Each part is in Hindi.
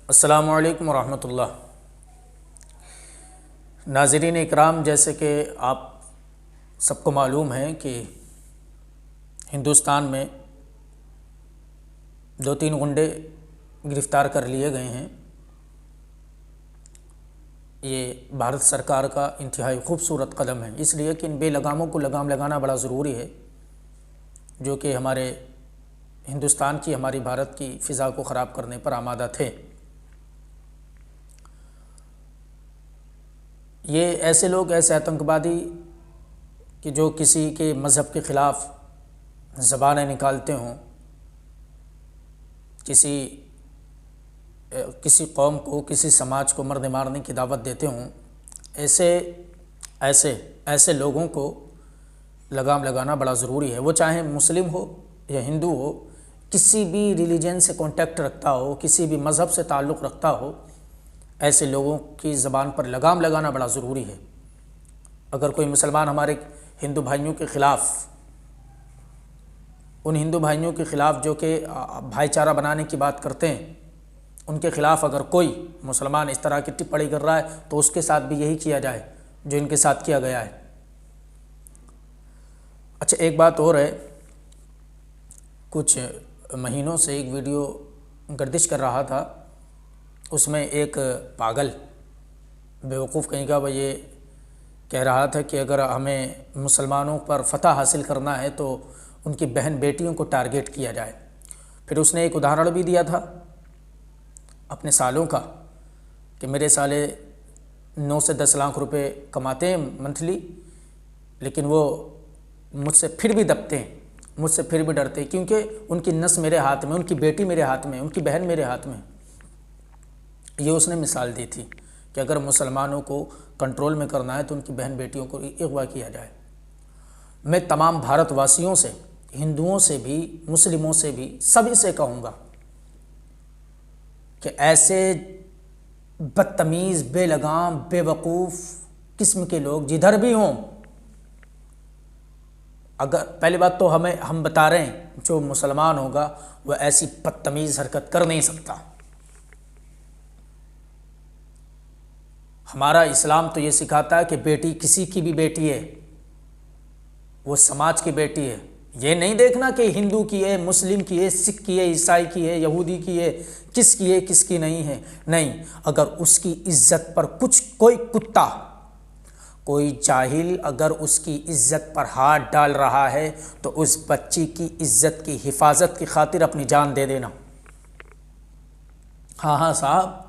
अस्सलामु अलैकुम वरहमतुल्लाह। नाज़रीन इकराम, जैसे कि आप सबको मालूम है कि हिंदुस्तान में 2-3 गुंडे गिरफ़्तार कर लिए गए हैं। ये भारत सरकार का इंतहाई खूबसूरत कदम है, इसलिए कि इन बेलगामों को लगाम लगाना बड़ा ज़रूरी है, जो कि हमारे हिंदुस्तान की, हमारी भारत की फ़िज़ा को ख़राब करने पर आमादा थे। ये ऐसे लोग, ऐसे आतंकवादी कि जो किसी के मज़हब के ख़िलाफ़ ज़बानें निकालते हों, किसी कौम को, किसी समाज को मरने मारने की दावत देते हों, ऐसे लोगों को लगाम लगाना बड़ा ज़रूरी है। वो चाहे मुस्लिम हो या हिंदू हो, किसी भी रिलीजन से कांटेक्ट रखता हो, किसी भी मज़हब से ताल्लुक़ रखता हो, ऐसे लोगों की ज़बान पर लगाम लगाना बड़ा ज़रूरी है। अगर कोई मुसलमान हमारे हिंदू भाइयों के ख़िलाफ़, उन हिंदू भाइयों के ख़िलाफ़ जो कि भाईचारा बनाने की बात करते हैं, उनके ख़िलाफ़ अगर कोई मुसलमान इस तरह की टिप्पणी कर रहा है तो उसके साथ भी यही किया जाए जो इनके साथ किया गया है। अच्छा, एक बात और है, कुछ महीनों से एक वीडियो गर्दिश कर रहा था, उसमें एक पागल बेवकूफ़ कहीं का, वह ये कह रहा था कि अगर हमें मुसलमानों पर फतह हासिल करना है तो उनकी बहन बेटियों को टारगेट किया जाए। फिर उसने एक उदाहरण भी दिया था अपने सालों का कि मेरे साले 9 से 10 लाख रुपए कमाते हैं मंथली, लेकिन वो मुझसे फिर भी दबते हैं, मुझसे फिर भी डरते हैं, क्योंकि उनकी नस मेरे हाथ में, उनकी बेटी मेरे हाथ में, उनकी बहन मेरे हाथ में। ये उसने मिसाल दी थी कि अगर मुसलमानों को कंट्रोल में करना है तो उनकी बहन बेटियों को अगवा किया जाए। मैं तमाम भारतवासियों से, हिंदुओं से भी, मुस्लिमों से भी, सभी से कहूँगा कि ऐसे बदतमीज़, बेलगाम, बेवकूफ़ किस्म के लोग जिधर भी हों, अगर पहली बात तो हम बता रहे हैं, जो मुसलमान होगा वह ऐसी बदतमीज़ हरकत कर नहीं सकता। हमारा इस्लाम तो ये सिखाता है कि बेटी किसी की भी बेटी है, वो समाज की बेटी है। ये नहीं देखना कि हिंदू की है, मुस्लिम की है, सिख की है, ईसाई की है, यहूदी की है, किसकी नहीं है। नहीं, अगर उसकी इज्जत पर कोई कुत्ता, कोई जाहिल अगर उसकी इज्जत पर हाथ डाल रहा है तो उस बच्ची की इज्जत की हिफाजत की खातिर अपनी जान दे देना। हाँ साहब,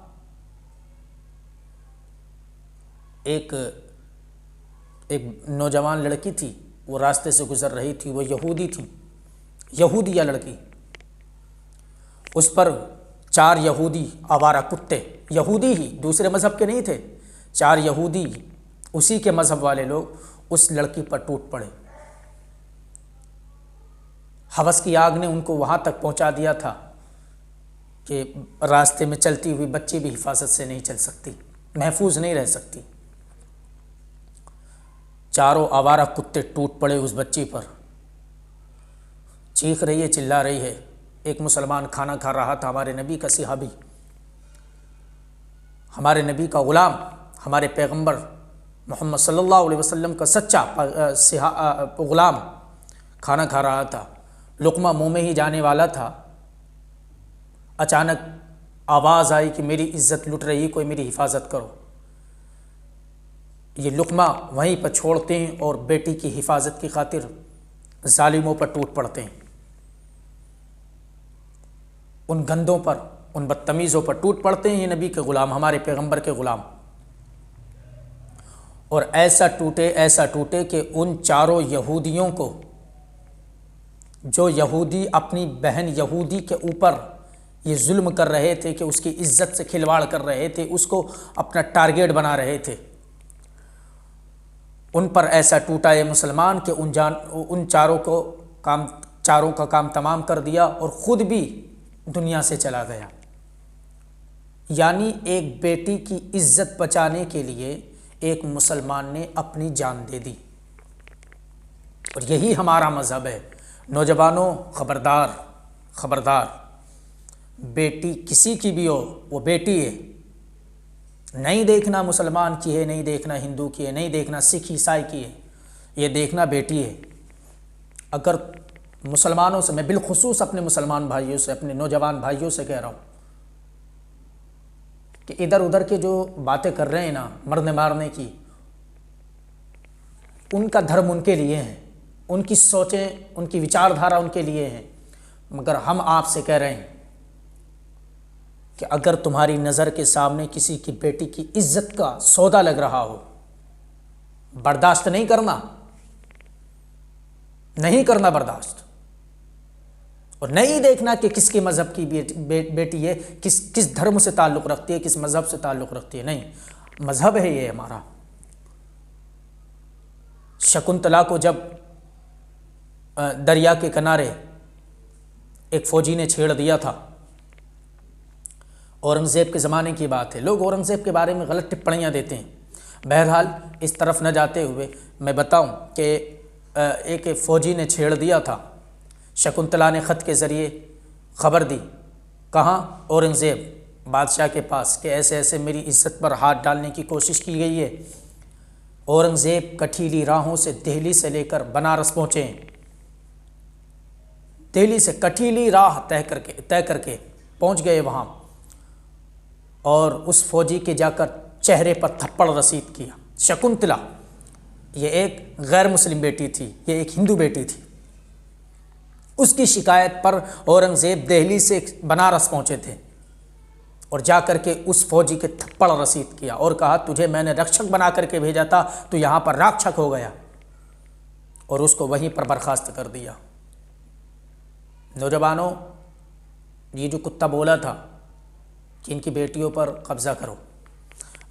एक नौजवान लड़की थी, वो रास्ते से गुजर रही थी, वो यहूदी थी, यहूदिया लड़की। उस पर 4 यहूदी आवारा कुत्ते, यहूदी ही, दूसरे मज़हब के नहीं थे, 4 यहूदी उसी के मज़हब वाले लोग उस लड़की पर टूट पड़े। हवस की आग ने उनको वहाँ तक पहुँचा दिया था कि रास्ते में चलती हुई बच्ची भी हिफाजत से नहीं चल सकती, महफूज नहीं रह सकती। 4 आवारा कुत्ते टूट पड़े उस बच्ची पर, चीख रही है, चिल्ला रही है। एक मुसलमान खाना खा रहा था, हमारे नबी का सिहाबी, हमारे नबी का ग़ुलाम, हमारे पैगंबर मोहम्मद सल्लल्लाहु अलैहि वसल्लम का सच्चा ग़ुलाम खाना खा रहा था, लुक़मा मुँह में ही जाने वाला था। अचानक आवाज़ आई कि मेरी इज़्ज़त लुट रही, कोई मेरी हिफाजत करो। ये लुक़मा वहीं पर छोड़ते हैं और बेटी की हिफाजत की खातिर जालिमों पर टूट पड़ते हैं, उन गंदों पर, उन बदतमीज़ों पर टूट पड़ते हैं। ये नबी के ग़ुलाम, हमारे पैगंबर के ग़ुलाम, और ऐसा टूटे कि उन 4 यहूदियों को, जो यहूदी अपनी बहन यहूदी के ऊपर ये जुल्म कर रहे थे कि उसकी इज़्ज़त से खिलवाड़ कर रहे थे, उसको अपना टारगेट बना रहे थे, उन पर ऐसा टूटा ये मुसलमान कि उन चारों का काम तमाम कर दिया और ख़ुद भी दुनिया से चला गया। यानी एक बेटी की इज़्ज़त बचाने के लिए एक मुसलमान ने अपनी जान दे दी, और यही हमारा मज़हब है। नौजवानों, ख़बरदार, बेटी किसी की भी हो, वो बेटी है। नहीं देखना मुसलमान की है, नहीं देखना हिंदू की है, नहीं देखना सिख ईसाई की है, ये देखना बेटी है। अगर मुसलमानों से, मैं बिलखुसूस अपने मुसलमान भाइयों से, अपने नौजवान भाइयों से कह रहा हूँ कि इधर उधर के जो बातें कर रहे हैं ना मरने मारने की, उनका धर्म उनके लिए है, उनकी सोचें, उनकी विचारधारा उनके लिए है। मगर हम आपसे कह रहे हैं कि अगर तुम्हारी नज़र के सामने किसी की बेटी की इज्जत का सौदा लग रहा हो, बर्दाश्त नहीं करना, नहीं करना बर्दाश्त। और नहीं देखना कि किसके मज़हब की बेटी है, किस धर्म से ताल्लुक़ रखती है, किस मज़हब से ताल्लुक़ रखती है। नहीं, मज़हब है ये हमारा। शकुंतला को जब दरिया के किनारे एक फ़ौजी ने छेड़ दिया था, औरंगज़ेब के ज़माने की बात है, लोग औरंगज़ेब के बारे में गलत टिप्पणियाँ देते हैं। बहरहाल इस तरफ न जाते हुए मैं बताऊं कि एक फ़ौजी ने छेड़ दिया था, शकुंतला ने ख़त के ज़रिए ख़बर दी, कहाँ? औरंगज़ेब बादशाह के पास, कि ऐसे ऐसे मेरी इज़्ज़त पर हाथ डालने की कोशिश की गई है। औरंगज़ेब कठिली राहों से दिल्ली से लेकर बनारस पहुँचे, दिल्ली से कठिली राह तय करके पहुँच गए वहाँ, और उस फौजी के जाकर चेहरे पर थप्पड़ रसीद किया। शकुंतला ये एक गैर मुस्लिम बेटी थी, ये एक हिंदू बेटी थी। उसकी शिकायत पर औरंगज़ेब दिल्ली से बनारस पहुँचे थे और जाकर के उस फौजी के थप्पड़ रसीद किया और कहा, तुझे मैंने रक्षक बना करके भेजा था, तो यहाँ पर राक्षक हो गया, और उसको वहीं पर बर्खास्त कर दिया। नौजवानों, ये जो कुत्ता बोला था कि इनकी बेटियों पर कब्ज़ा करो,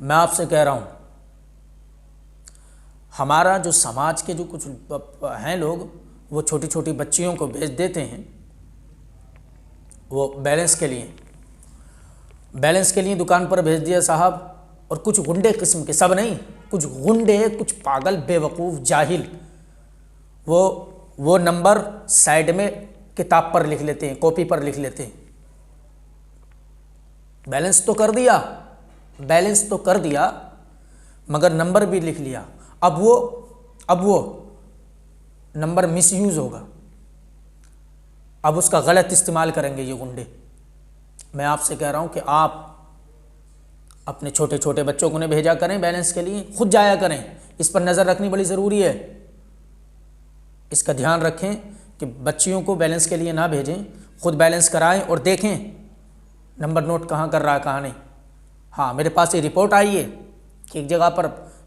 मैं आपसे कह रहा हूँ, हमारा जो समाज के जो कुछ हैं लोग, वो छोटी छोटी बच्चियों को भेज देते हैं, वो बैलेंस के लिए दुकान पर भेज दिया साहब। और कुछ गुंडे किस्म के, सब नहीं, कुछ गुंडे, कुछ पागल बेवकूफ़ जाहिल, वो नंबर साइड में किताब पर लिख लेते हैं, कॉपी पर लिख लेते हैं। बैलेंस तो कर दिया मगर नंबर भी लिख लिया। अब वो नंबर मिसयूज़ होगा, अब उसका गलत इस्तेमाल करेंगे ये गुंडे। मैं आपसे कह रहा हूँ कि आप अपने छोटे छोटे बच्चों को नहीं भेजा करें बैलेंस के लिए, खुद जाया करें। इस पर नज़र रखनी बड़ी ज़रूरी है। इसका ध्यान रखें कि बच्चियों को बैलेंस के लिए ना भेजें, खुद बैलेंस कराएं और देखें नंबर नोट कहाँ कर रहा है, कहाँ नहीं। हाँ, मेरे पास ये रिपोर्ट आई है कि एक जगह पर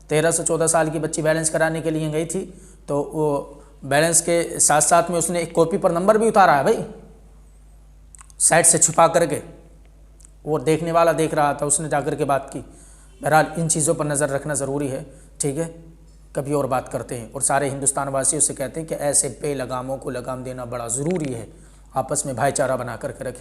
13 से 14 साल की बच्ची बैलेंस कराने के लिए गई थी, तो वो बैलेंस के साथ साथ में उसने एक कॉपी पर नंबर भी उतारा है भाई, साइड से छुपा करके। वो देखने वाला देख रहा था, उसने जाकर के बात की। बहरहाल इन चीज़ों पर नज़र रखना ज़रूरी है, ठीक है। कभी और बात करते हैं, और सारे हिंदुस्तान वासियों से कहते हैं कि ऐसे बेलगामों को लगाम देना बड़ा ज़रूरी है। आपस में भाईचारा बना करके रखें।